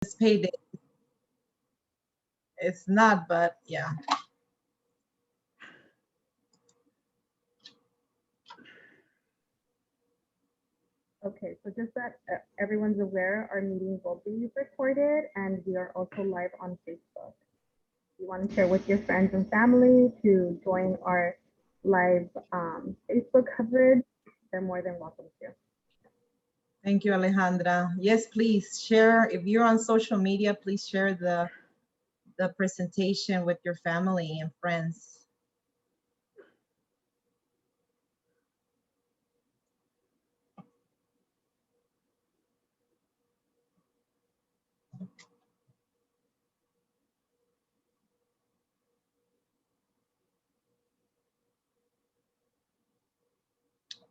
It's payday. It's not, but yeah. Okay, so just that everyone's aware, our meeting will be recorded and we are also live on Facebook. If you want to share with your friends and family to join our live Facebook coverage, they're more than welcome to. Thank you, Alejandra. Yes, please share. If you're on social media, please share the presentation with your family and friends.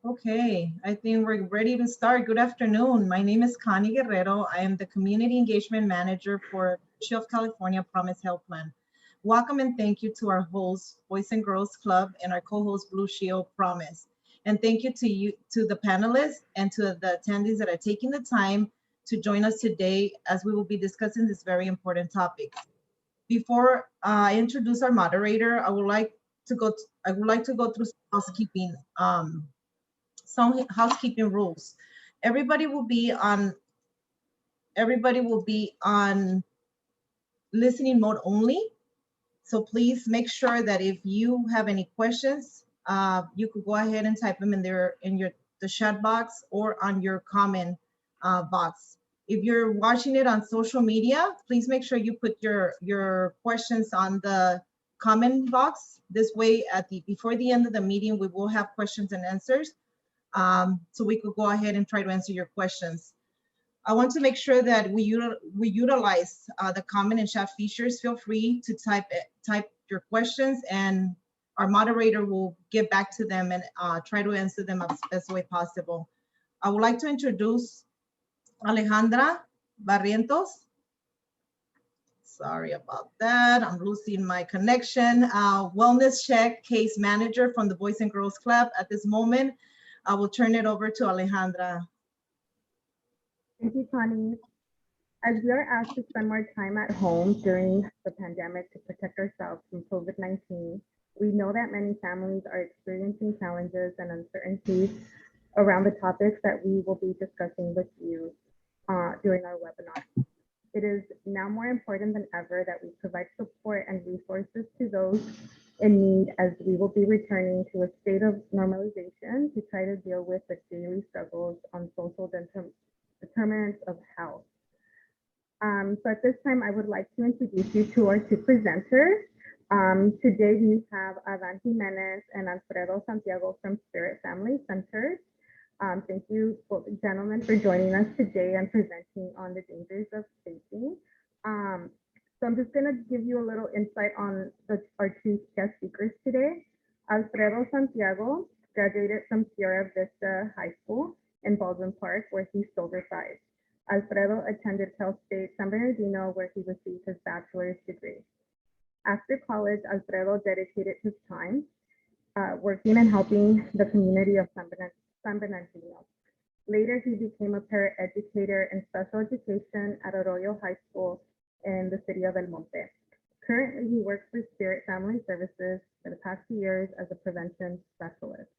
Okay, I think we're ready to start. Good afternoon. My name is Connie Guerrero. I am the Community Engagement Manager for BlueShield of California Promise Health Plan. Welcome and thank you to our host, Boys and Girls Club, and our co-host, BlueShield Promise. And thank you to the panelists and to the attendees that are taking the time to join us today as we will be discussing this very important topic. Before I introduce our moderator, I would like to go through some housekeeping rules. Everybody will be on listening mode only. So please make sure that if you have any questions, you could go ahead and type them in the chat box or on your comment box. If you're watching it on social media, please make sure you put your questions on the comment box. This way, before the end of the meeting, we will have questions and answers. So we could go ahead and try to answer your questions. I want to make sure that we utilize the comment and chat features. Feel free to type your questions and our moderator will get back to them and try to answer them as best way possible. I would like to introduce Alejandra Barrientos. Sorry about that. I'm losing my connection. Wellness check case manager from the Boys and Girls Club. At this moment, I will turn it over to Alejandra. Thank you, Connie. As we are asked to spend more time at home during the pandemic to protect ourselves from COVID-19, we know that many families are experiencing challenges and uncertainties around the topics that we will be discussing with you during our webinar. It is now more important than ever that we provide support and resources to those in need as we will be returning to a state of normalization to try to deal with the daily struggles on social determinants of health. So at this time, I would like to introduce you to our two presenters. Today we have Adan Jimenez and Alfredo Santiago from SPIRITT Family Services. Thank you, gentlemen, for joining us today and presenting on the dangers of vaping. So I'm just going to give you a little insight on our two guest speakers today. Alfredo Santiago graduated from Sierra Vista High School in Baldwin Park, where he still resides. Alfredo attended Cal State San Bernardino, where he received his bachelor's degree. After college, Alfredo dedicated his time working and helping the community of San Bernardino. Later, he became a paraeducator in special education at Arroyo High School in the city of El Monte. Currently, he works for SPIRITT Family Services for the past 2 years as a prevention specialist.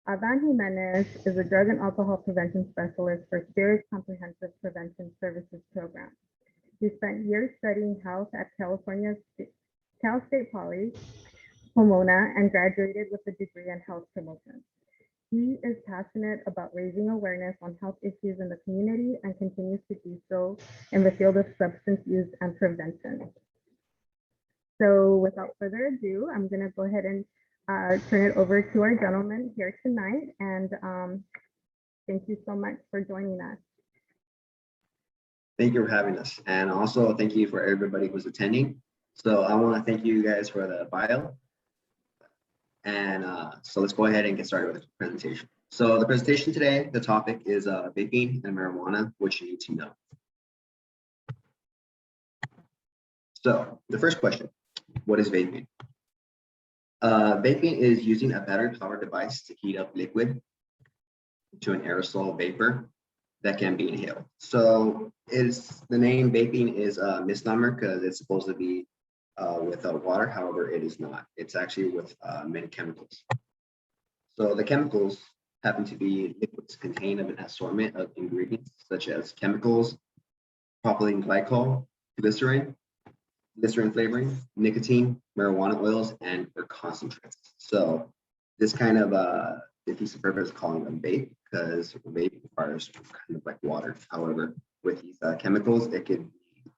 Adan Jimenez is a drug and alcohol prevention specialist for SPIRITT's Comprehensive Prevention Services Program. He spent years studying health at Cal State Poly, Pomona, and graduated with a degree in health promotion. He is passionate about raising awareness on health issues in the community and continues to do so in the field of substance use and prevention. So without further ado, I'm going to go ahead and turn it over to our gentleman here tonight. And thank you so much for joining us. Thank you for having us. And also thank you for everybody who's attending. So I want to thank you guys for the bio. And so let's go ahead and get started with the presentation. So the presentation today, the topic is vaping and marijuana, which you need to know. So the first question, what is vaping? Vaping is using a battery powered device to heat up liquid to an aerosol vapor. that can be inhaled. So the name vaping is a misnomer because it's supposed to be with water. However, it is not. It's actually with many chemicals. So the chemicals happen to be liquids contained of an assortment of ingredients such as chemicals, propylene glycol, glycerin flavoring, nicotine, marijuana oils, and or concentrates. So this kind of defeats the purpose of calling them vape because vape requires kind of like water. However, with these chemicals, it could be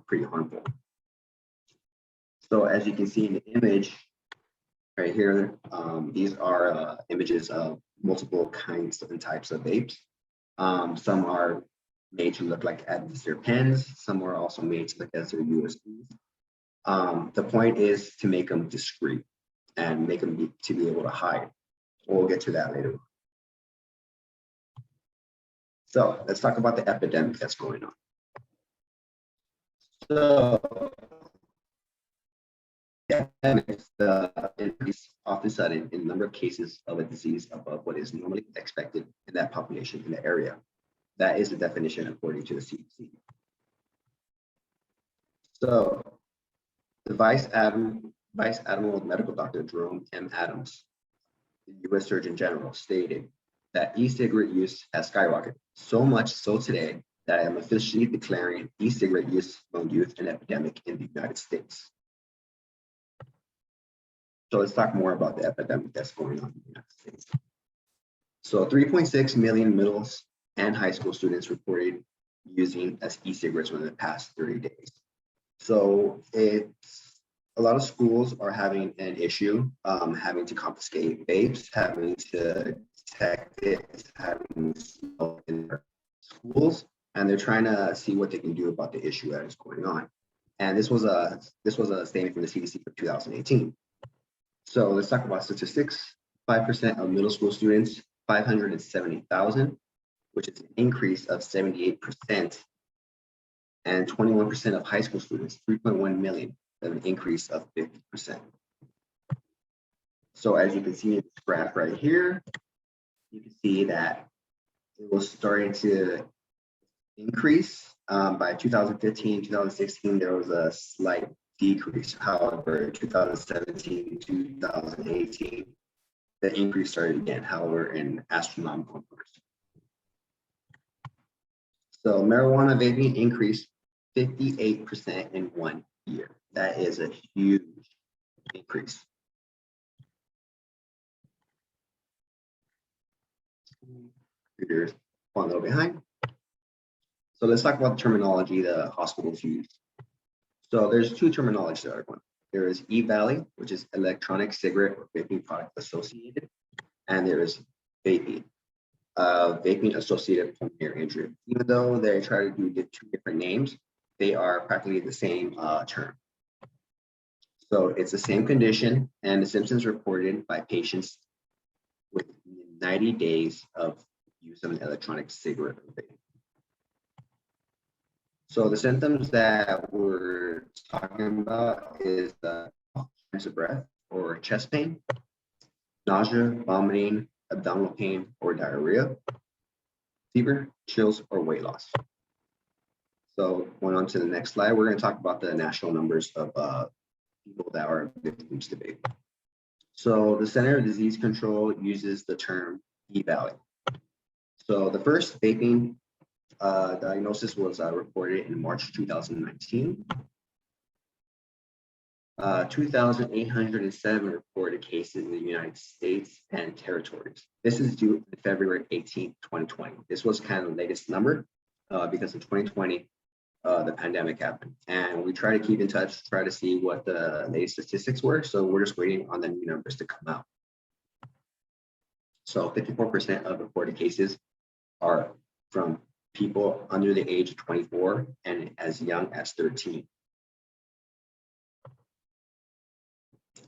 pretty harmful. So as you can see in the image right here, these are images of multiple kinds and types of vapes. Some are made to look like adhesive pens. Some are also made to look as their USBs. The point is to make them discreet and make them to be able to hide. We'll get to that later. So let's talk about the epidemic that's going on. So the epidemic is the increase often sudden in the number of cases of a disease above what is normally expected in that population in the area. That is the definition according to the CDC. So the Vice Admiral Medical Dr. Jerome M. Adams, the U.S. Surgeon General, stated that e-cigarette use has skyrocketed, so much so today that I am officially declaring e-cigarette use among youth an epidemic in the United States. So let's talk more about the epidemic that's going on in the United States. So 3.6 million middle and high school students reported using e-cigarettes within the past 30 days. So it's a lot of schools are having an issue, having to confiscate vapes, having to detect it, having to smoke in their schools, and they're trying to see what they can do about the issue that is going on. And this was a statement from the CDC for 2018. So let's talk about statistics. 5% of middle school students, 570,000, which is an increase of 78%. And 21% of high school students, 3.1 million, an increase of 50%. So as you can see in this graph right here, you can see that it was starting to increase. By 2015, 2016, there was a slight decrease. However, 2017, 2018, the increase started again, however, in astronomical numbers. So marijuana vaping increased 58% in 1 year. That is a huge increase. Computers one little behind. So let's talk about the terminology the hospitals use. So there's two terminologies that are going. There is e-valley, which is electronic cigarette or vaping product associated, and there is vaping. Vaping associated pulmonary injury. Even though they try to do two different names, they are practically the same term. So it's the same condition, and the symptoms reported by patients within 90 days of use of an electronic cigarette or vape. So the symptoms that we're talking about is shortness of breath or chest pain, nausea, vomiting, abdominal pain or diarrhea, fever, chills, or weight loss. So going on to the next slide, we're going to talk about the national numbers of people that are victims to vape. So the Center of Disease Control uses the term e-valley. So the first vaping diagnosis was reported in March 2019. 2,807 reported cases in the United States and territories. This is due to February 18, 2020. This was kind of the latest number because in 2020, the pandemic happened. And we try to keep in touch, try to see what the latest statistics were. So we're just waiting on the new numbers to come out. So 54% of reported cases are from people under the age of 24 and as young as 13.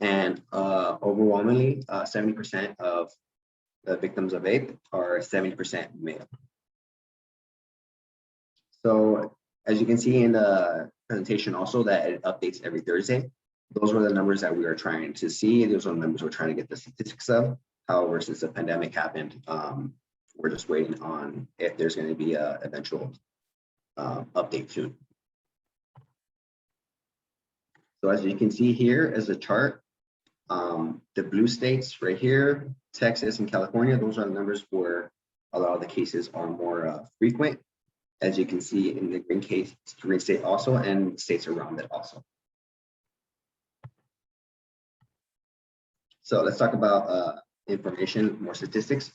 And overwhelmingly, 70% of the victims of vape are 70% male. So as you can see in the presentation also that it updates every Thursday. Those were the numbers that we were trying to see. Those are the numbers we're trying to get the statistics of. However, since the pandemic happened, we're just waiting on if there's going to be a eventual update soon. So as you can see here is a chart. The blue states right here, Texas and California, those are the numbers where a lot of the cases are more frequent. As you can see in the green case, green state also, and states around it also. So let's talk about information, more statistics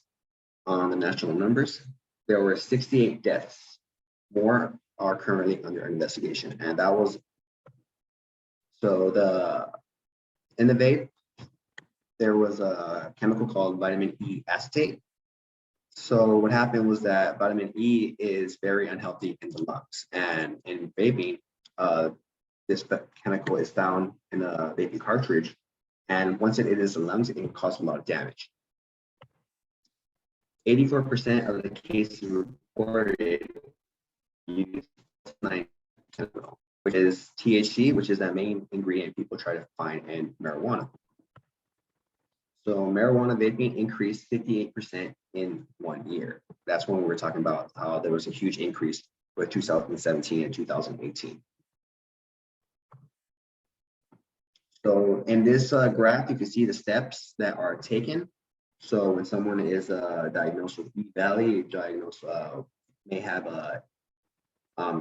on the national numbers. There were 68 deaths. More are currently under investigation, and that was in the vape. There was a chemical called vitamin E acetate. So what happened was that vitamin E is very unhealthy in the lungs, and in vaping, this chemical is found in a vaping cartridge, and once it enters the lungs, it can cause a lot of damage. 84% of the cases reported use fentanyl, which is THC, which is that main ingredient people try to find in marijuana. So marijuana vaping increased 58% in 1 year. That's when we were talking about how there was a huge increase with 2017 and 2018. So in this graph, you can see the steps that are taken. So when someone is diagnosed with wheat valley, may have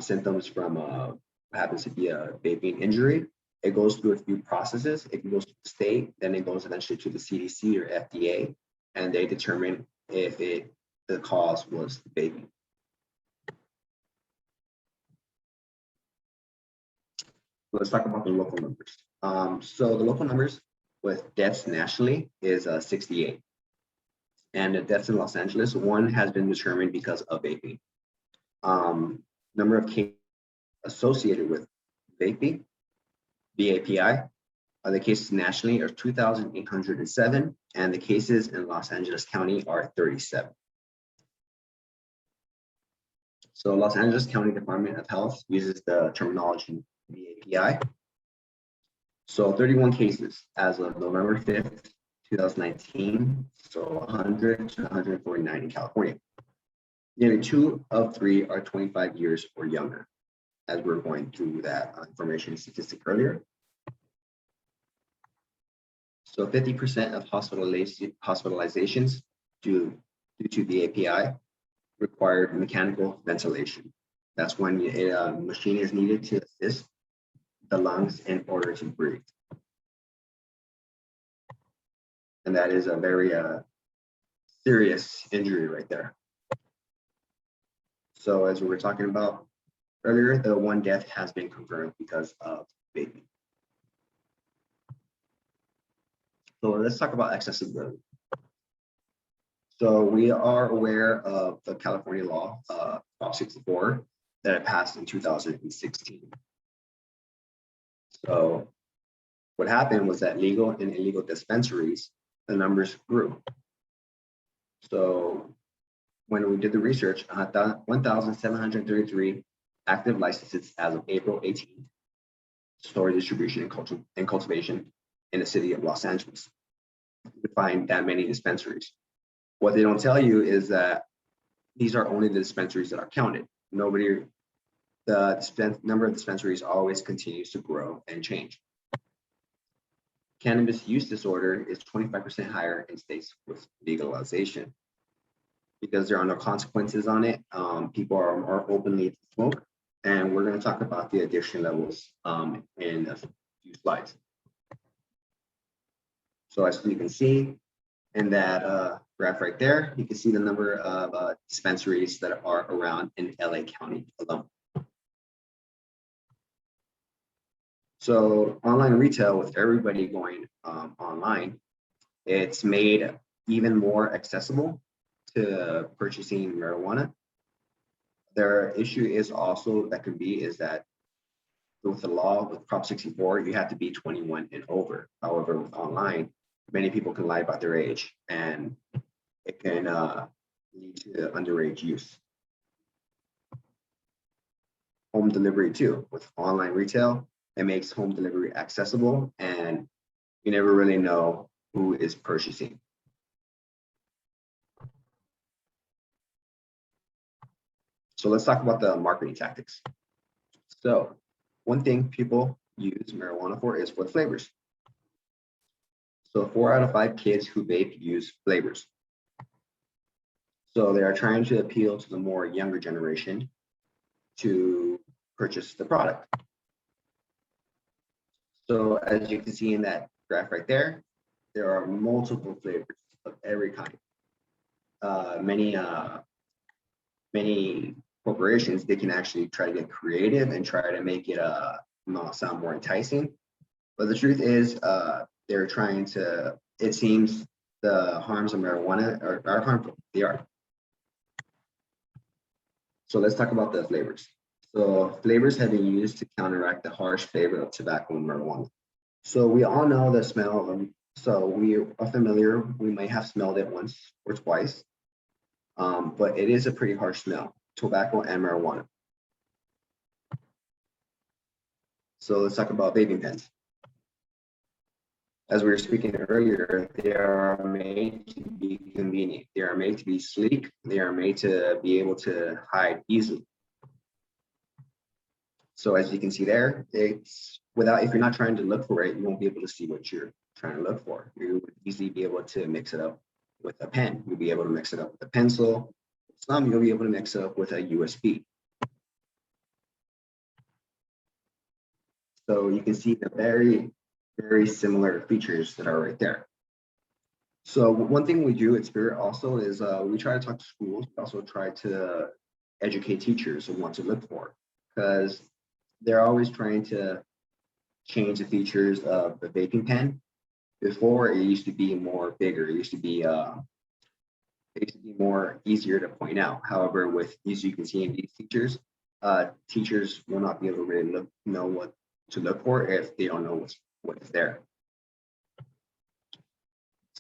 symptoms from what happens to be a vaping injury. It goes through a few processes. It goes to the state, then it goes eventually to the CDC or FDA, and they determine if the cause was vaping. Let's talk about the local numbers. So the local numbers with deaths nationally is 68. And the deaths in Los Angeles, one has been determined because of vaping. Number of cases associated with vaping, VAPI, the cases nationally are 2,807, and the cases in Los Angeles County are 37. So Los Angeles County Department of Health uses the terminology VAPI. So 31 cases as of November 5th, 2019, so 100 to 149 in California. Nearly 2 of 3 are 25 years or younger, as we're going through that information statistic earlier. So 50% of hospitalizations due to the API required mechanical ventilation. That's when a machine is needed to assist the lungs in order to breathe. And that is a very serious injury right there. So as we were talking about earlier, the 1 death has been confirmed because of vaping. So let's talk about accessibility. So we are aware of the California law, Prop 64, that it passed in 2016. So what happened was that legal and illegal dispensaries, the numbers grew. So when we did the research, 1,733 active licenses as of April 18th, storage, distribution, and cultivation in the city of Los Angeles. To find that many dispensaries. What they don't tell you is that these are only the dispensaries that are counted. The number of dispensaries always continues to grow and change. Cannabis use disorder is 25% higher in states with legalization because there are no consequences on it. People are more openly to smoke, and we're going to talk about the addiction levels in a few slides. So as you can see in that graph right there, you can see the number of dispensaries that are around in LA County alone. So online retail, with everybody going online, it's made even more accessible to purchasing marijuana. Their issue is also is that with the law, with Prop 64, you have to be 21 and over. However, with online, many people can lie about their age, and it can lead to underage use. Home delivery too. With online retail, it makes home delivery accessible, and you never really know who is purchasing. So let's talk about the marketing tactics. So one thing people use marijuana for is for flavors. So 4 out of 5 kids who vape use flavors. So they are trying to appeal to the more younger generation to purchase the product. So as you can see in that graph right there, there are multiple flavors of every kind. Many corporations, they can actually try to get creative and try to make it sound more enticing. But the truth is, they're trying to, it seems the harms of marijuana are harmful. They are. So let's talk about the flavors. So flavors have been used to counteract the harsh flavor of tobacco and marijuana. So we all know the smell of them. So we are familiar, we might have smelled it once or twice, but it is a pretty harsh smell, tobacco and marijuana. So let's talk about vaping pens. As we were speaking earlier, they are made to be convenient. They are made to be sleek. They are made to be able to hide easily. So as you can see there, it's without, if you're not trying to look for it, you won't be able to see what you're trying to look for. You would easily be able to mix it up with a pen. You'll be able to mix it up with a pencil. Some you'll be able to mix it up with a USB. So you can see the very similar features that are right there. So one thing we do at Spirit also is we try to talk to schools, we also try to educate teachers on what to look for, because they're always trying to change the features of the vaping pen. Before, it used to be more bigger, it used to be more easier to point out. However, with, as you can see in these features, teachers will not be able to really know what to look for if they don't know what is there.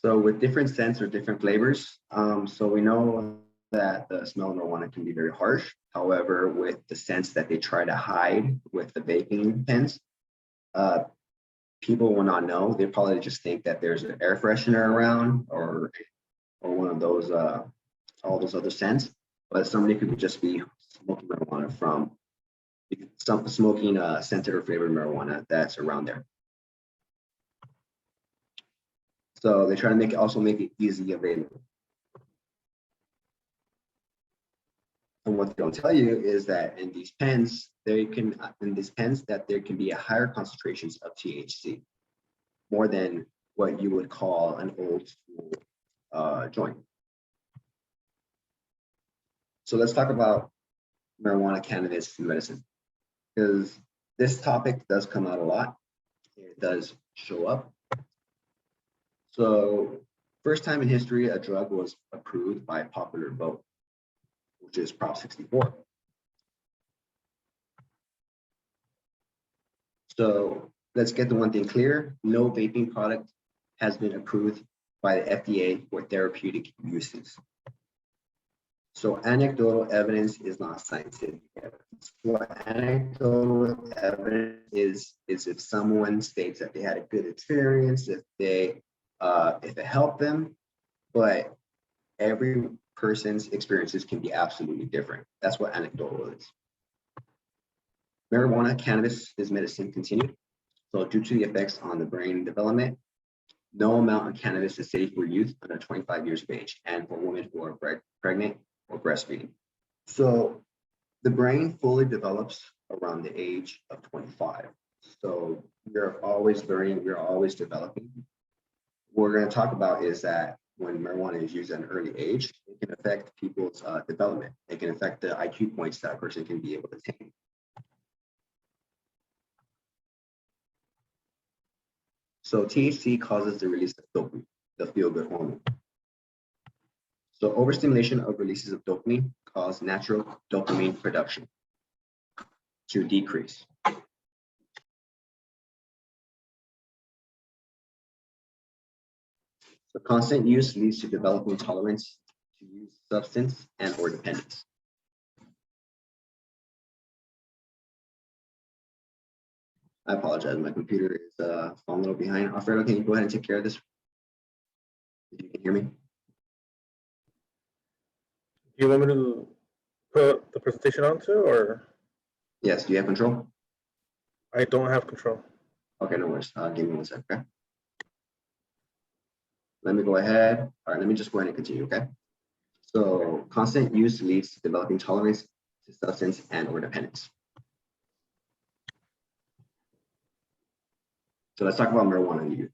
So with different scents or different flavors, so we know that the smell of marijuana can be very harsh. However, with the scents that they try to hide with the vaping pens, people will not know. They probably just think that there's an air freshener around or one of those, all those other scents. But somebody could just be smoking marijuana from smoking scented or flavored marijuana that's around there. So they try to also make it easily available. And what they don't tell you is that in these pens, there can be a higher concentrations of THC, more than what you would call an old school joint. So let's talk about marijuana, cannabis, and medicine, because this topic does come out a lot. It does show up. So first time in history, a drug was approved by popular vote, which is Prop 64. So let's get the one thing clear. No vaping product has been approved by the FDA for therapeutic uses. So anecdotal evidence is not scientific evidence. What anecdotal evidence is if someone states that they had a good experience, if it helped them, but every person's experiences can be absolutely different. That's what anecdotal is. Marijuana, cannabis is medicine continued. So due to the effects on the brain development, no amount of cannabis is safe for youth under 25 years of age and for women who are pregnant or breastfeeding. So the brain fully develops around the age of 25. So we're always learning, we're always developing. What we're going to talk about is that when marijuana is used at an early age, it can affect people's development. It can affect the IQ points that a person can be able to attain. So THC causes the release of dopamine, the feel-good hormone. So overstimulation of releases of dopamine cause natural dopamine production to decrease. So constant use leads to developing tolerance to use substance and or dependence. I apologize, my computer is falling a little behind. Alfredo, can you go ahead and take care of this? If you can hear me. You want me to put the presentation on too, or Yes, do you have control? I don't have control? Okay, no worries. Give me 1 second, okay? Let me go ahead. All right, let me just go ahead and continue, okay? So constant use leads to developing tolerance to substance and or dependence. So let's talk about marijuana in youth.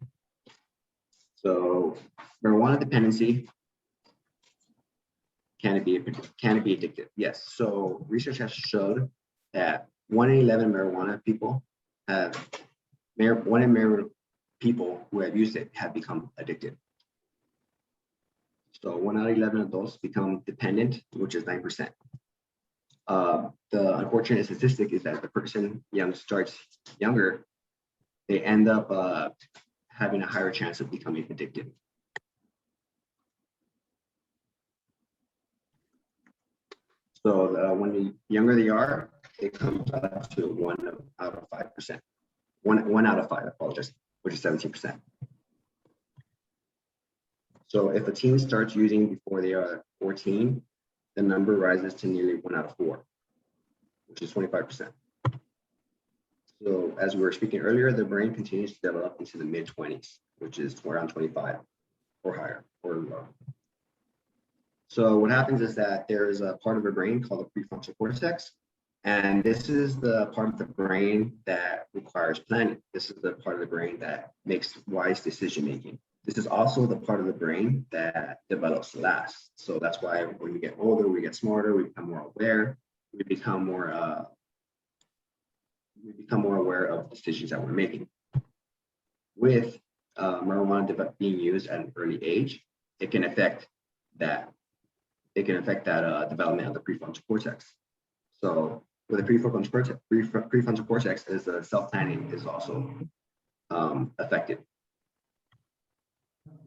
So marijuana dependency, can it be addictive? Yes. So research has showed that 1 in 11 marijuana people have, 1 in marijuana people who have used it have become addicted. So 1 out of 11 adults become dependent, which is 9%. The unfortunate statistic is that the person starts younger, they end up having a higher chance of becoming addicted. So when the younger they are, it comes up to 1 out of 5%. 1 out of 5, I apologize, which is 17%. So if a teen starts using before they are 14, the number rises to nearly 1 out of 4, which is 25%. So as we were speaking earlier, the brain continues to develop into the mid-20s, which is around 25 or higher or lower. So what happens is that there is a part of the brain called the prefrontal cortex, and this is the part of the brain that requires planning. This is the part of the brain that makes wise decision making. This is also the part of the brain that develops last. So that's why when we get older, we get smarter, we become more aware, we become more aware of decisions that we're making. With marijuana being used at an early age, it can affect that. It can affect that development of the prefrontal cortex. So with the prefrontal cortex, is the self-planning is also affected.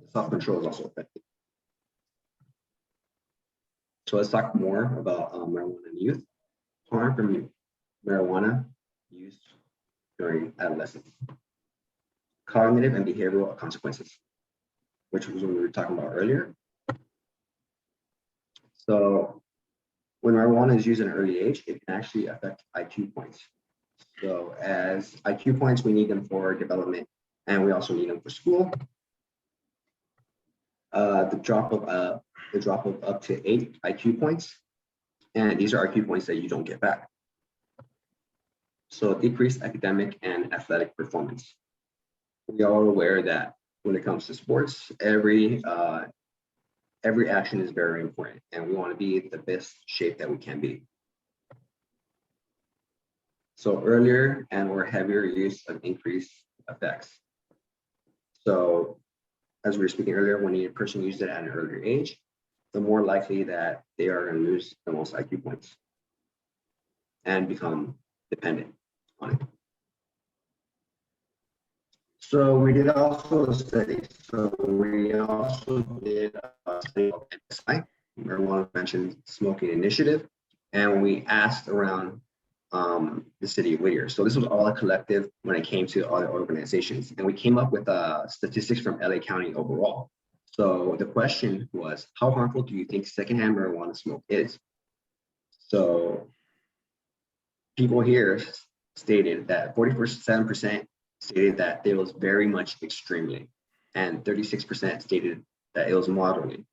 Self-control is also affected. So let's talk more about marijuana in youth. Harm from marijuana use during adolescence. Cognitive and behavioral consequences, which was what we were talking about earlier. So when marijuana is used at an early age, it can actually affect IQ points. So as IQ points, we need them for development, and we also need them for school. The drop of up to 8 IQ points, and these are IQ points that you don't get back. So decreased academic and athletic performance. We are aware that when it comes to sports, every action is very important, and we want to be in the best shape that we can be. So earlier and or heavier use of increased effects. So as we were speaking earlier, when a person uses it at an earlier age, the more likely that they are going to lose the most IQ points and become dependent on it. So we did also studies. So we also did a study of MSI, Marijuana Prevention Smoking Initiative, and we asked around the city of Whittier. So this was all a collective when it came to other organizations, and we came up with statistics from LA County overall. So the question was, how harmful do you think secondhand marijuana smoke is? So people here stated that 47% stated that it was very much extremely, and 36% stated that it was moderately,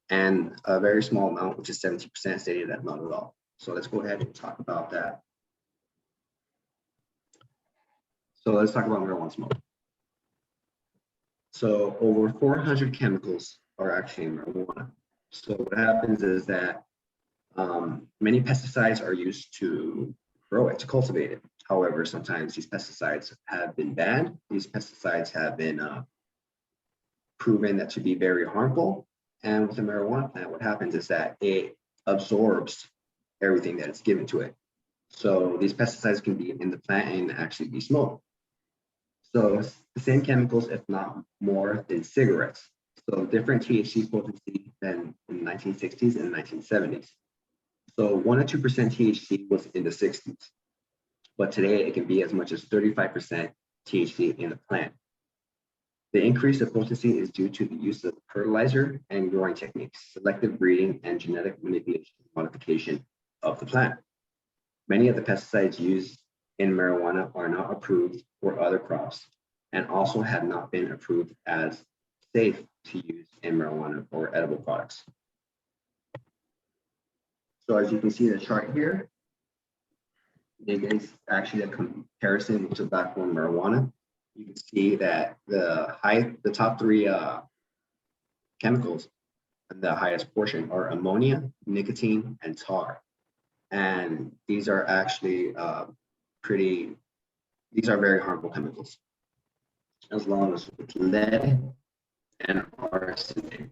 and a very small amount, which is 17%, stated that not at all. So let's go ahead and talk about that. So let's talk about marijuana smoke. So over 400 chemicals are actually in marijuana. So what happens is that many pesticides are used to grow it, to cultivate it. However, sometimes these pesticides have been banned. These pesticides have been proven that to be very harmful. And with the marijuana plant, what happens is that it absorbs everything that is given to it. So these pesticides can be in the plant and actually be smoked. So the same chemicals, if not more than cigarettes. So different THC potency than in the 1960s and 1970s. So 1 to 2% THC was in the 60s, but today it can be as much as 35% THC in the plant. The increase of potency is due to the use of fertilizer and growing techniques, selective breeding, and genetic manipulation modification of the plant. Many of the pesticides used in marijuana are not approved for other crops and also have not been approved as safe to use in marijuana or edible products. So as you can see in the chart here, it is actually a comparison with tobacco and marijuana. You can see that the top three chemicals, the highest portion are ammonia, nicotine, and tar. And these are actually these are very harmful chemicals, as long as with lead and arsenic.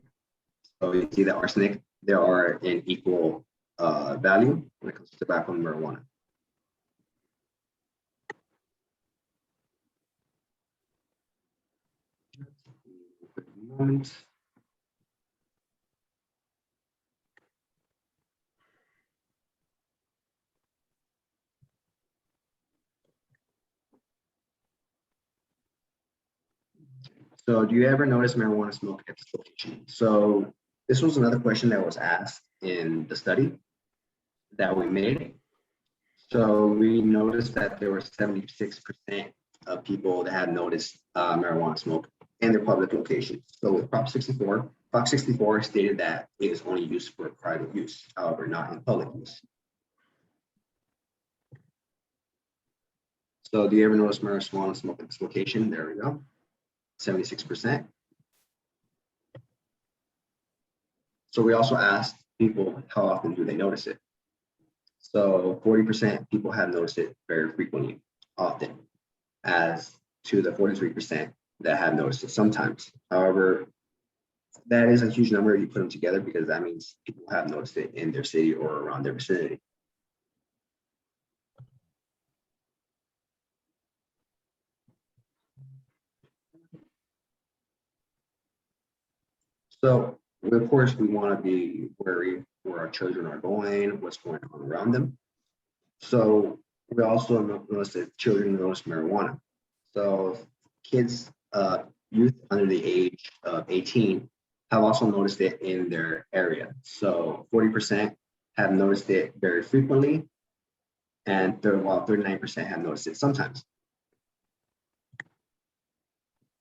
So you see that arsenic, they are in equal value when it comes to tobacco and marijuana. Moment. So do you ever notice marijuana smoke at this location? So this was another question that was asked in the study that we made. So we noticed that there were 76% of people that had noticed marijuana smoke in their public locations. So with Prop 64 stated that it is only used for private use, however, not in public use. So do you ever notice marijuana smoke at this location? There we go, 76%. So we also asked people how often do they notice it. So 40% people have noticed it very frequently, often, as to the 43% that have noticed it sometimes. However, that is a huge number if you put them together, because that means people have noticed it in their city or around their vicinity. So of course, we want to be wary where our children are going, what's going on around them. So we also notice that children notice marijuana. So kids, youth under the age of 18 have also noticed it in their area. So 40% have noticed it very frequently, and while 39% have noticed it sometimes.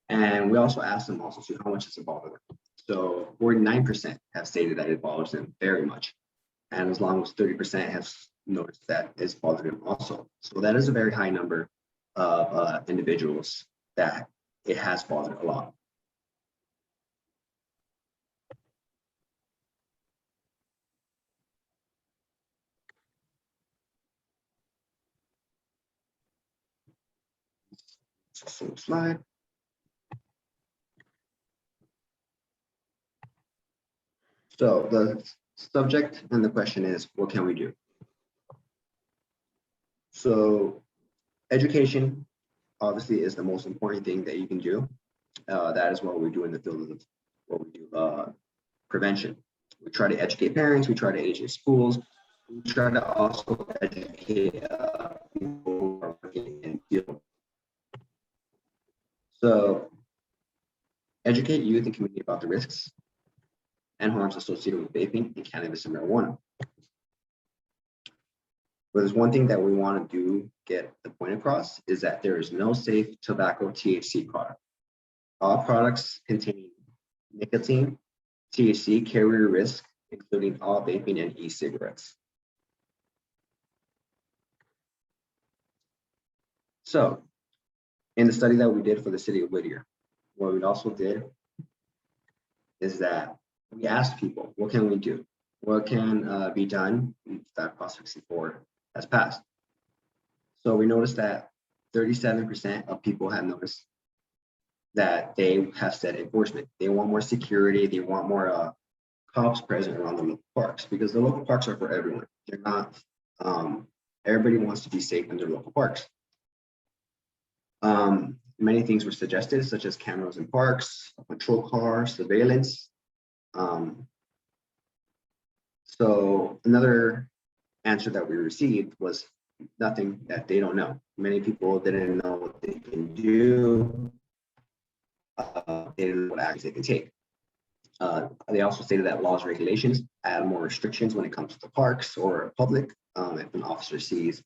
And we also asked them also how much it's bothered them. So 49% have stated that it bothers them very much. And as long as 30% have noticed that it's bothered them also. So that is a very high number of individuals that it has bothered a lot. So slide. So the subject and the question is, what can we do? So education obviously is the most important thing that you can do. That is what we do in the field of what we do, prevention. We try to educate parents, we try to educate schools, we try to also educate people who are working in the field. So educate youth and community about the risks and harms associated with vaping and cannabis and marijuana. But there's one thing that we want to do, get the point across, is that there is no safe tobacco THC product. All products containing nicotine, THC carry a risk, including all vaping and e-cigarettes. So in the study that we did for the city of Whittier, what we also did is that we asked people, what can we do? What can be done if that Prop 64 has passed? So we noticed that 37% of people have noticed that they have said enforcement. They want more security. They want more cops present around the local parks, because the local parks are for everyone. They're not, everybody wants to be safe in their local parks. Many things were suggested, such as cameras in parks, a patrol car, surveillance. So another answer that we received was nothing, that they don't know. Many people didn't know what they can do. stated what actions they can take. They also stated that laws and regulations add more restrictions when it comes to the parks or public. If an officer sees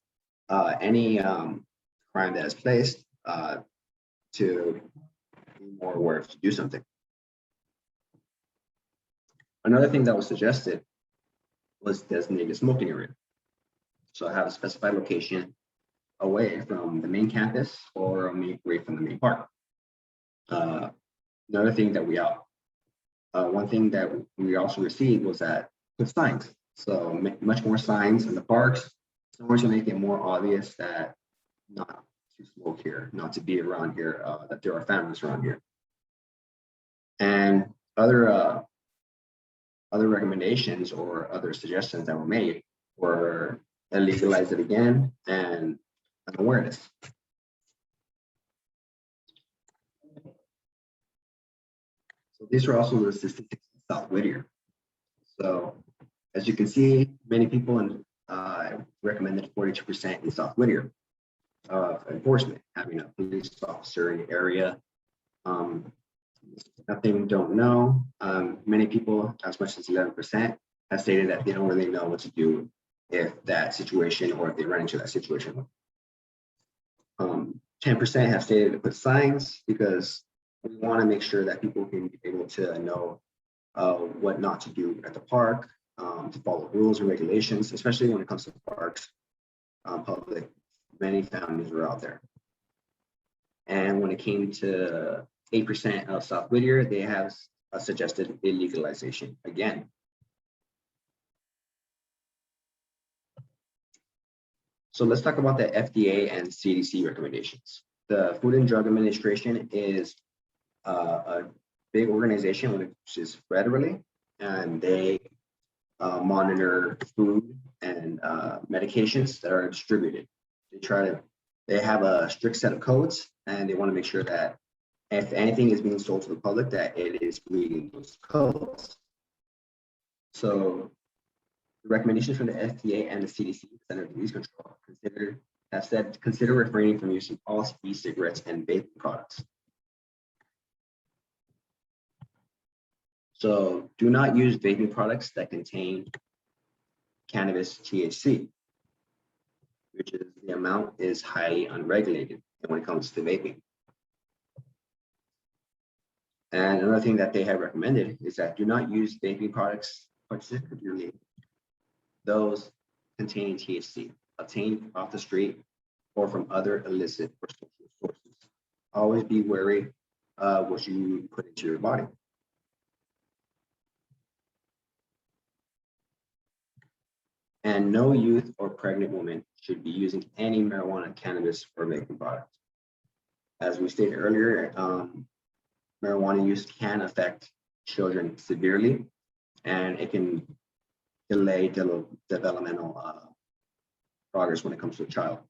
any crime that is placed, to be more aware to do something. Another thing that was suggested was designate a smoking area. So have a specified location away from the main campus or away from the main park. Another thing that one thing that we also received was that with signs. So much more signs in the parks, so to make it more obvious that not to smoke here, not to be around here, that there are families around here. And other recommendations or other suggestions that were made were legalize it again and an awareness. So these are also the statistics in South Whittier. So as you can see, many people recommended 42% in South Whittier of enforcement, having a police officer in the area. Nothing don't know. Many people, as much as 11%, have stated that they don't really know what to do if that situation or if they run into that situation. 10% have stated to put signs because we want to make sure that people can be able to know what not to do at the park, to follow rules and regulations, especially when it comes to parks, public. Many families are out there. And when it came to 8% of South Whittier, they have suggested illegalization again. So let's talk about the FDA and CDC recommendations. The Food and Drug Administration is a big organization which is federally, and they monitor food and medications that are distributed. They have a strict set of codes, and they want to make sure that if anything is being sold to the public, that it is meeting those codes. So the recommendations from the FDA and the CDC, Center for Disease Control, consider refraining from using all e-cigarettes and vaping products. So do not use vaping products that contain cannabis THC, which is the amount is highly unregulated when it comes to vaping. And another thing that they have recommended is that do not use vaping products, particularly those containing THC, obtained off the street or from other illicit or social sources. Always be wary of what you put into your body. And no youth or pregnant woman should be using any marijuana, cannabis, or vaping product. As we stated earlier, marijuana use can affect children severely, and it can delay developmental progress when it comes to a child.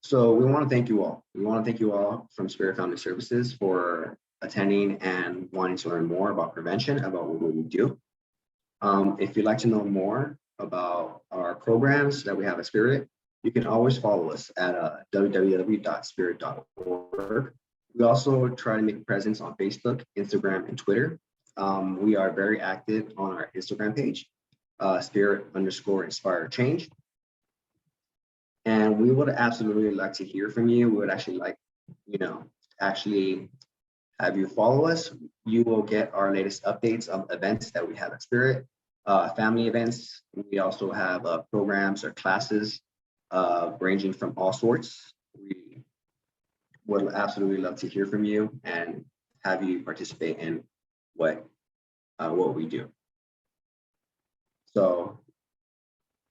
So we want to thank you all. We want to thank you all from SPIRITT Family Services for attending and wanting to learn more about prevention, about what we do. If you'd like to know more about our programs that we have at SPIRITT, you can always follow us at www.spirit.org. We also try to make a presence on Facebook, Instagram, and Twitter. We are very active on our Instagram page, spirit_inspire change. And we would absolutely like to hear from you. We would actually like, actually have you follow us. You will get our latest updates of events that we have at SPIRITT, family events. We also have programs or classes ranging from all sorts. We would absolutely love to hear from you and have you participate in what we do. So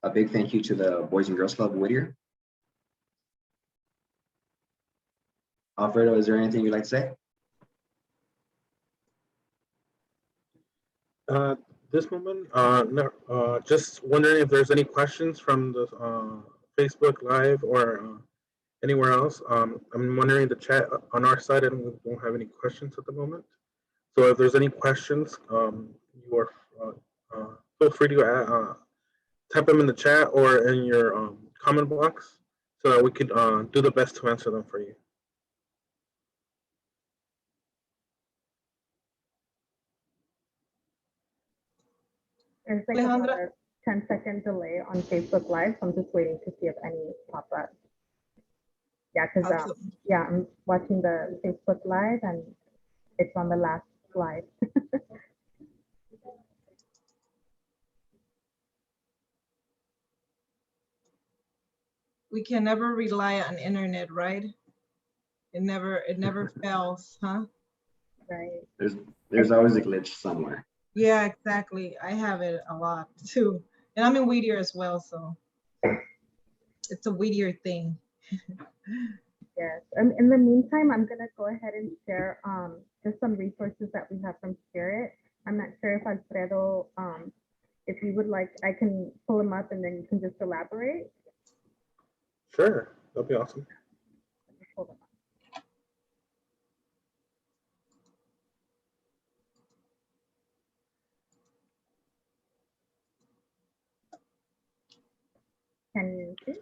a big thank you to the Boys and Girls Club of Whittier. Alfredo, is there anything you'd like to say? This moment, no, just wondering if there's any questions from the Facebook Live or anywhere else. I'm monitoring the chat on our side and we won't have any questions at the moment. So if there's any questions, you are feel free to type them in the chat or in your comment box so that we could do the best to answer them for you. There's like about Alejandra? a 10-second delay on Facebook Live, so I'm just waiting to see if any pop up. Yeah, because Awesome. yeah, I'm watching the Facebook Live and it's on the last slide. We can never rely on internet, right? It never fails, huh? Right. There's always a glitch somewhere. Yeah, exactly. I have it a lot too. And I'm in Whittier as well, so it's a Whittier thing. Yes. In the meantime, I'm gonna go ahead and share just some resources that we have from Spirit. I'm not sure if Alfredo, if you would like, I can pull them up and then you can just elaborate. Sure, that'd be awesome. Pull them up. Can you see?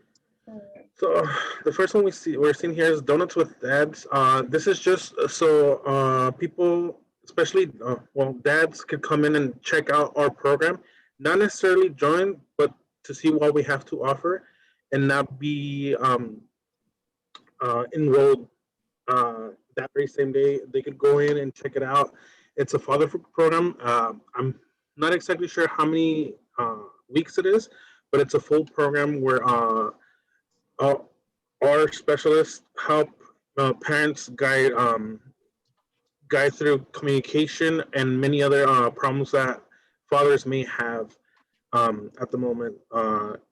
So the first one we're seeing here is Donuts with Dads. This is just so people, especially dads, could come in and check out our program, not necessarily join, but to see what we have to offer, and not be enrolled that very same day. They could go in and check it out. It's a fatherhood program. I'm not exactly sure how many weeks it is, but it's a full program where our specialists help parents guide through communication and many other problems that fathers may have at the moment.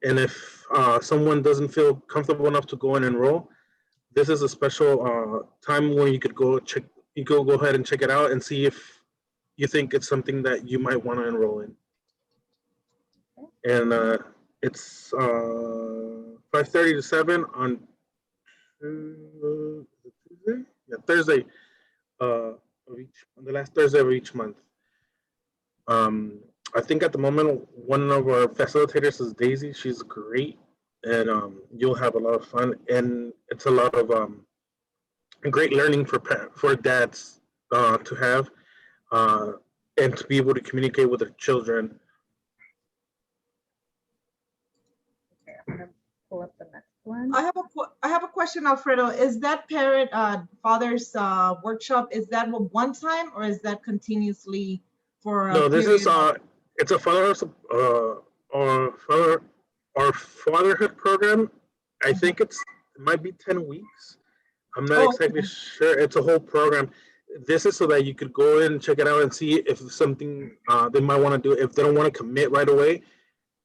And if someone doesn't feel comfortable enough to go and enroll, this is a special time where you could go ahead and check it out and see if you think it's something that you might want to enroll in. And it's 5:30 to 7 on Tuesday? Yeah, Thursday on the last Thursday of each month. I think at the moment one of our facilitators is Daisy. She's great, and you'll have a lot of fun, and it's a lot of great learning for dads to have and to be able to communicate with their children. Okay, I'm gonna pull up the next one. I have a question, Alfredo. Is that parent father's workshop, is that one time or is that continuously for a No, this is period? it's a our fatherhood program. I think it might be 10 weeks. I'm not exactly sure. It's a whole program. This is so that you could go in and check it out and see if it's something they might want to do. If they don't want to commit right away,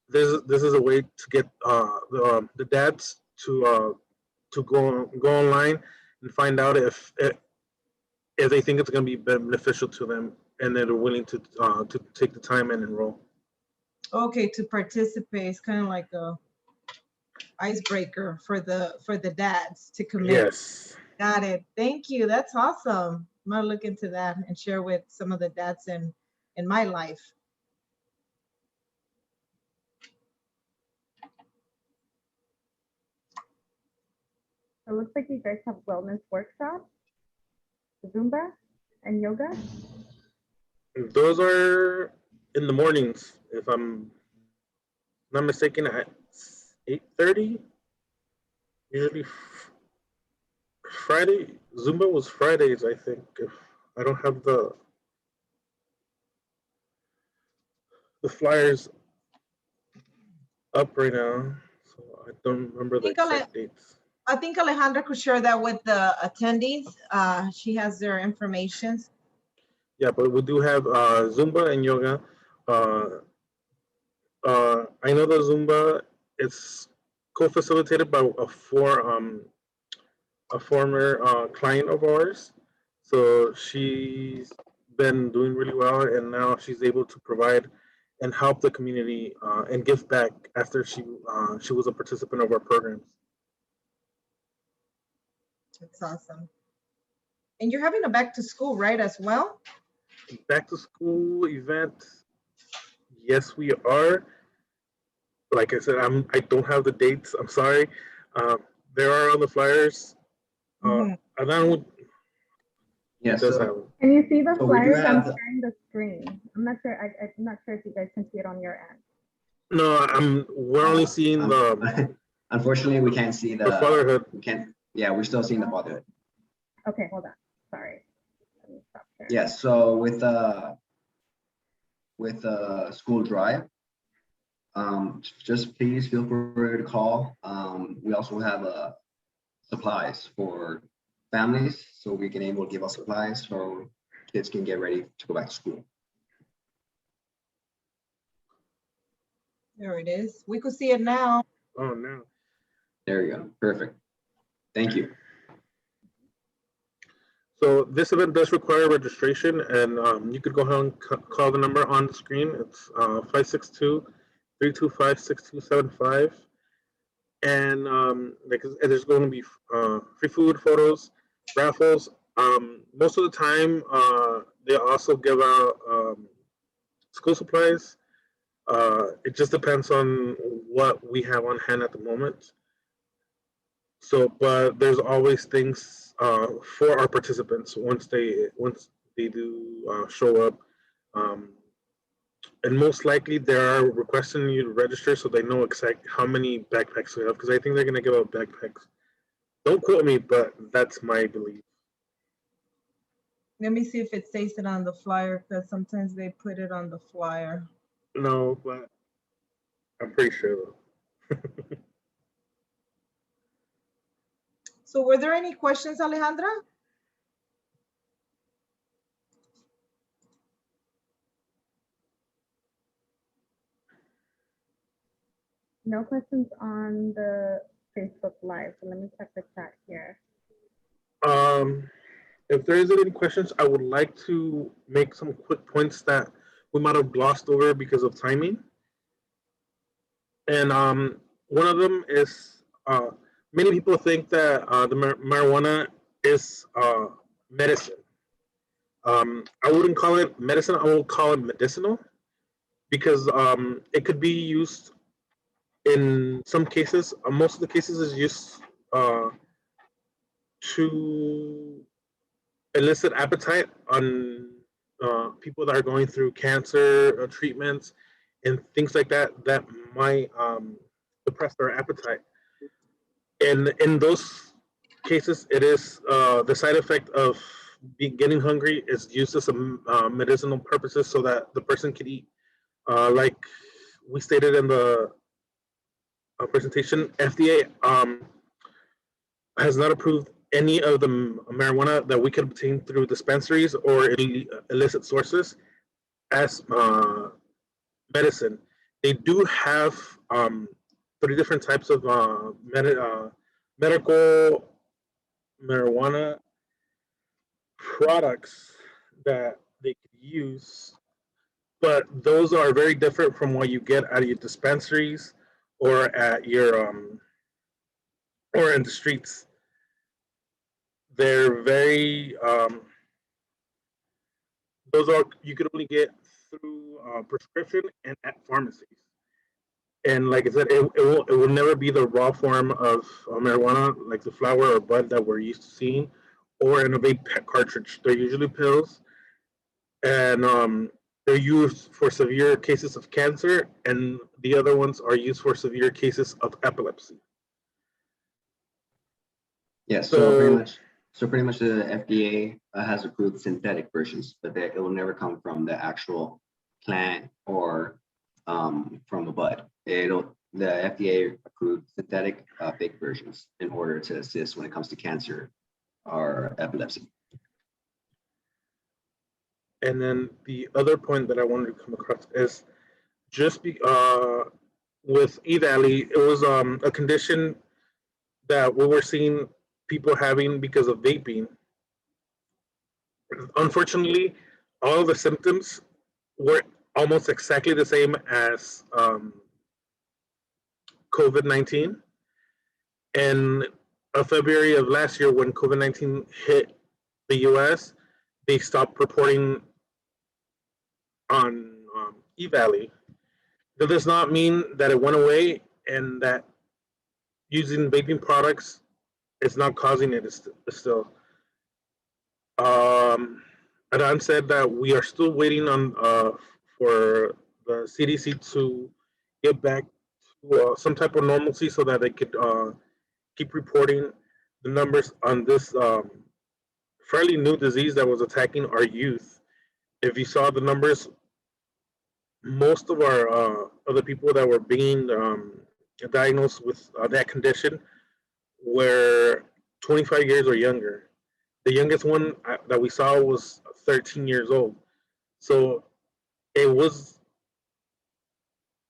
this is a way to get the dads to go online and find out if they think it's going to be beneficial to them and they're willing to take the time and enroll. Okay, to participate. It's kind of like a icebreaker for the dads to commit. Yes. Got it. Thank you. That's awesome. I'm gonna look into that and share with some of the dads in my life. It looks like you guys have wellness workshops, Zumba, and yoga. Those are in the mornings, if I'm not mistaken, at 8:30. Usually Friday. Zumba was Fridays, I think. If I don't have the flyers up right now, so I don't remember the exact dates. I think Alejandra could share that with the attendees. She has their information. Yeah, but we do have Zumba and yoga. I know the Zumba is co-facilitated by a former client of ours. So she's been doing really well, and now she's able to provide and help the community and give back after she was a participant of our programs. That's awesome. And you're having a back to school, right, as well? Back to school event. Yes, we are. Like I said, I don't have the dates. I'm sorry. there are on the flyers. Mhm. And then Yeah, it does have so, them. Can you see the so we do flyers? I'm have, sharing the screen. I'm not sure. I'm not sure if you guys can see it on your end. No, we're only seeing the unfortunately, we can't see the fatherhood. we can't, yeah, we're still seeing the fatherhood. Okay, hold on. Sorry. Let me stop sharing. Yeah, so with school drive, just please feel free to call. We also have supplies for families, so we can able to give out supplies so kids can get ready to go back to school. There it is. We could see it now. Oh no. There you go. Perfect. Thank you. So this event does require registration, and you could go ahead and call the number on the screen. It's 562-325-6275. And there's going to be free food, photos, raffles. Most of the time, they also give out school supplies. It just depends on what we have on hand at the moment. So, but there's always things for our participants once they do show up. Um, and most likely they are requesting you to register so they know exactly how many backpacks we have, because I think they're going to give out backpacks. Don't quote me, but that's my belief. Let me see if it says it on the flyer, because sometimes they put it on the flyer. No, but I'm pretty sure though. So were there any questions, Alejandra? No questions on the Facebook Live. So let me check the chat here. If there isn't any questions, I would like to make some quick points that we might have glossed over because of timing. And one of them is many people think that the marijuana is medicine. I wouldn't call it medicine. I would call it medicinal, because it could be used in some cases. Most of the cases is used to elicit appetite on people that are going through cancer treatments and things like that might depress their appetite. And in those cases, it is the side effect of getting hungry is used as a medicinal purposes so that the person can eat. Like we stated in the presentation, FDA has not approved any of the marijuana that we could obtain through dispensaries or illicit sources as medicine. They do have 3 different types of medical marijuana products that they could use, but those are very different from what you get at your dispensaries or at your or in the streets. They're very those are you could only get through prescription and at pharmacies. And like I said, it will never be the raw form of marijuana, like the flower or bud that we're used to seeing, or in a vape cartridge. They're usually pills, and they're used for severe cases of cancer, and the other ones are used for severe cases of epilepsy. Yeah, So so pretty much the FDA has approved synthetic versions, but it will never come from the actual plant or from a bud. The FDA approved synthetic fake versions in order to assist when it comes to cancer or epilepsy. And then the other point that I wanted to come across is just with eValley, it was a condition that we were seeing people having because of vaping. Unfortunately, all the symptoms were almost exactly the same as COVID-19. In February of last year, when COVID-19 hit the US, they stopped reporting on eValley. That does not mean that it went away and that using vaping products it's not causing it. It's still. Adan said that we are still waiting on for the CDC to get back to some type of normalcy so that they could keep reporting the numbers on this fairly new disease that was attacking our youth. If you saw the numbers, most of our other people that were being diagnosed with that condition were 25 years or younger. The youngest one that we saw was 13 years old. So it was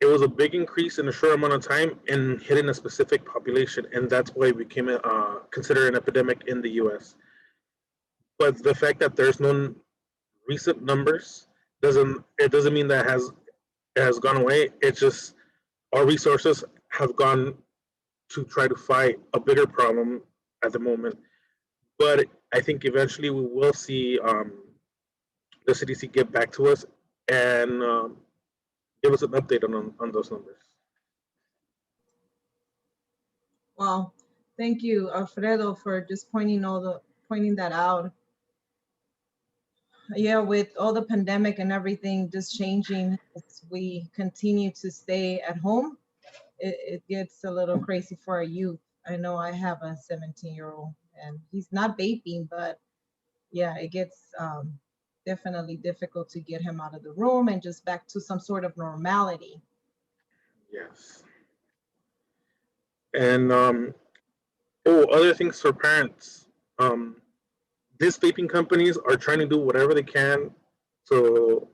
a big increase in a short amount of time and hitting a specific population, and that's why it became considered an epidemic in the U.S. But the fact that there's no recent numbers doesn't mean that it has gone away. It's just our resources have gone to try to fight a bigger problem at the moment. But I think eventually we will see the CDC get back to us and give us an update on those numbers. Well, thank you, Alfredo, for just pointing that out. Yeah, with all the pandemic and everything just changing, as we continue to stay at home, it gets a little crazy for our youth. I know I have a 17-year-old and he's not vaping, but yeah, it gets definitely difficult to get him out of the room and just back to some sort of normality. Yes. And other things for parents. These vaping companies are trying to do whatever they can to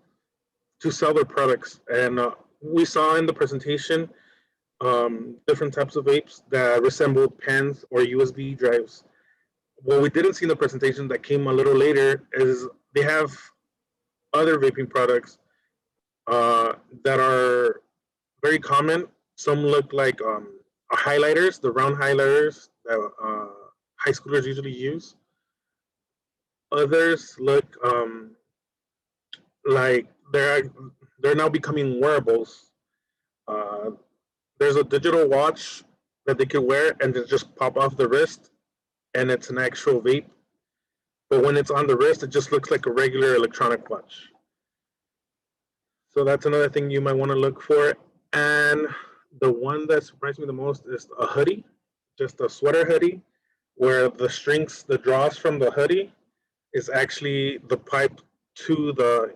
sell their products. And we saw in the presentation different types of vapes that resemble pens or USB drives. What we didn't see in the presentation that came a little later is they have other vaping products that are very common. Some look like highlighters, the round highlighters that high schoolers usually use. Others look like they're now becoming wearables. There's a digital watch that they could wear and just pop off the wrist, and it's an actual vape. But when it's on the wrist, it just looks like a regular electronic watch. So that's another thing you might want to look for. And the one that surprised me the most is a hoodie, just a sweater hoodie, where the strings, the draws from the hoodie is actually the pipe to the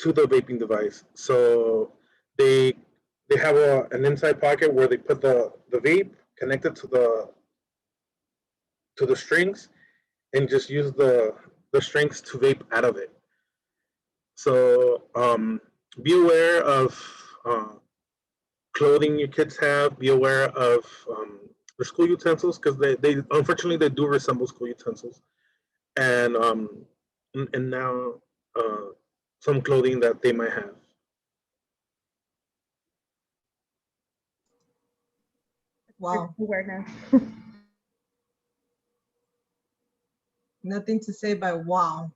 vaping device. So they have an inside pocket where they put the vape connected to the strings and just use the strings to vape out of it. So be aware of clothing your kids have. Be aware of their school utensils, because they unfortunately they do resemble school utensils, and now some clothing that they might have. Wow. Awareness. Nothing to say but wow.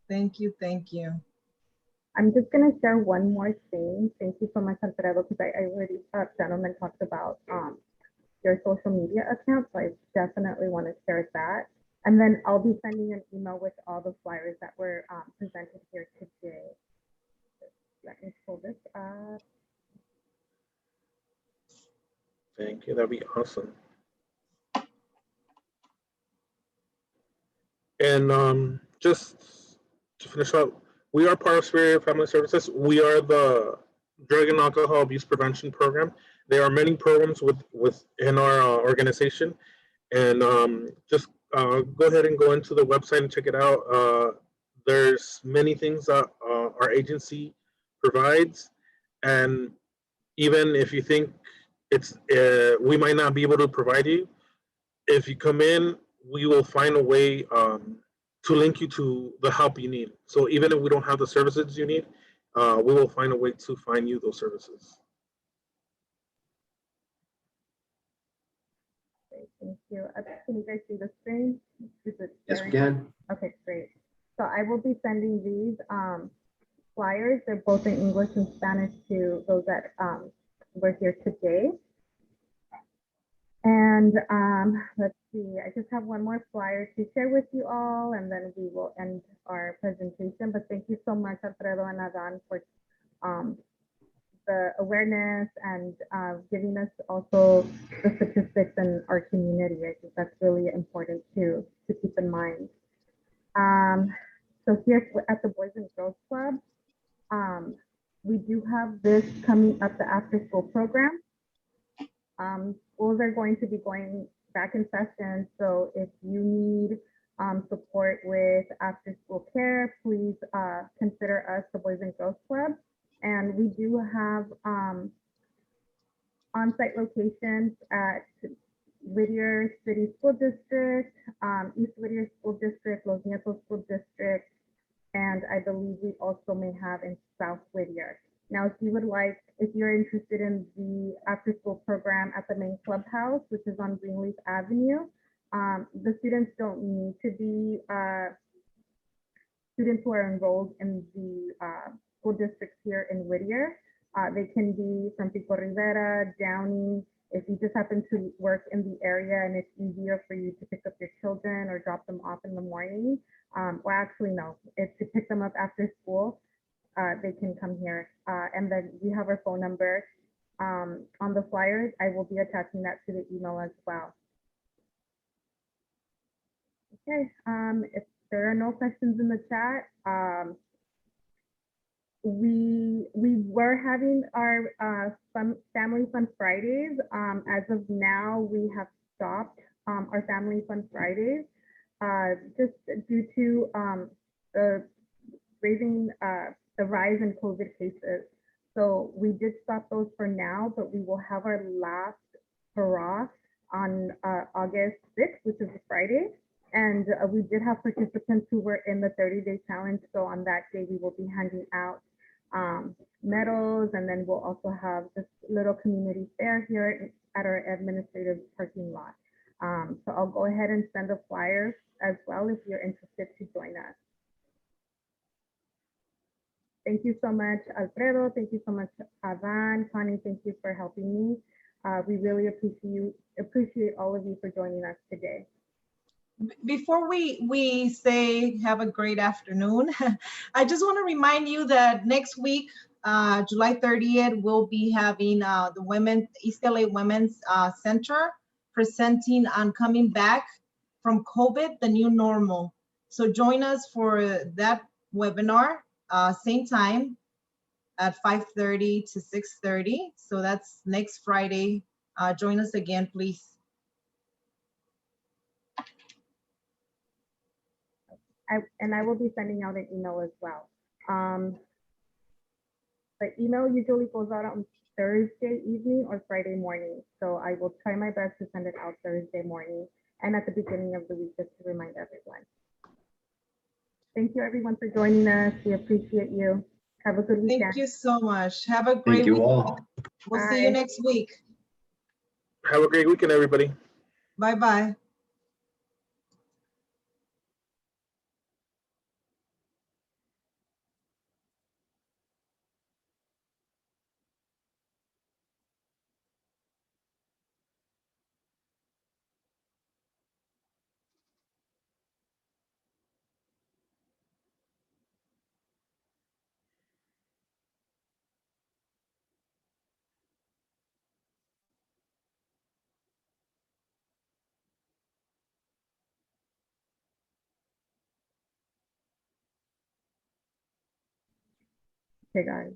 Thank you, thank you. I'm just going to share one more thing. Thank you so much, Alfredo, because I already, gentleman talked about your social media account, so I definitely want to share that. And then I'll be sending an email with all the flyers that were presented here today. Let me pull this up. Thank you. That'd be awesome. And just to finish up, we are part of SPIRITT Family Services. We are the Drug and Alcohol Abuse Prevention Program. There are many programs within our organization, and just go ahead and go into the website and check it out. There's many things that our agency provides, and even if you think we might not be able to provide you, if you come in, we will find a way to link you to the help you need. So even if we don't have the services you need, we will find a way to find you those services. Great, thank you. Can you guys see the screen? Yes, we can. Okay, great. So I will be sending these flyers. They're both in English and Spanish to those that were here today. And let's see, I just have one more flyer to share with you all, and then we will end our presentation. But thank you so much, Alfredo and Adan, for the awareness and giving us also the statistics in our community. I think that's really important to keep in mind. So here at the Boys and Girls Club, we do have this coming up, the after school program. Schools are going to be going back in session. So if you need support with after school care, please consider us, the Boys and Girls Club. And we do have on-site locations at Whittier City School District, East Whittier School District, Los Nietos School District, and I believe we also may have in South Whittier. Now, if you're interested in the after-school program at the main clubhouse, which is on Greenleaf Avenue, the students don't need to be students who are enrolled in the school districts here in Whittier. They can be from Pico Rivera, Downey. If you just happen to work in the area and it's easier for you to pick up your children or drop them off in the morning, or actually no, if to pick them up after school, they can come here. And then we have our phone number on the flyers. I will be attaching that to the email as well. Okay, if there are no questions in the chat, we were having our Family Fun Fridays. As of now, we have stopped our Family Fun Fridays just due to the rise in COVID cases. So we did stop those for now, but we will have our last hurrah on August 6th, which is a Friday. And we did have participants who were in the 30-day challenge. So on that day, we will be handing out medals, and then we'll also have this little community fair here at our administrative parking lot. So I'll go ahead and send the flyers as well if you're interested to join us. Thank you so much, Alfredo. Thank you so much, Adan. Connie, thank you for helping me. We really appreciate all of you for joining us today. Before we say have a great afternoon, I just want to remind you that next week, July 30th, we'll be having the East LA Women's Center presenting on coming back from COVID, the new normal. So join us for that webinar, same time at 5:30 to 6:30. So that's next Friday. Join us again, please. I will be sending out an email as well. The email usually goes out on Thursday evening or Friday morning. So I will try my best to send it out Thursday morning and at the beginning of the week just to remind everyone. Thank you everyone for joining us. We appreciate you. Have a good weekend. Thank you so much. Have a great Thank you week. all. We'll see you Bye. next week. Have a great weekend, everybody. Bye-bye. Okay, guys.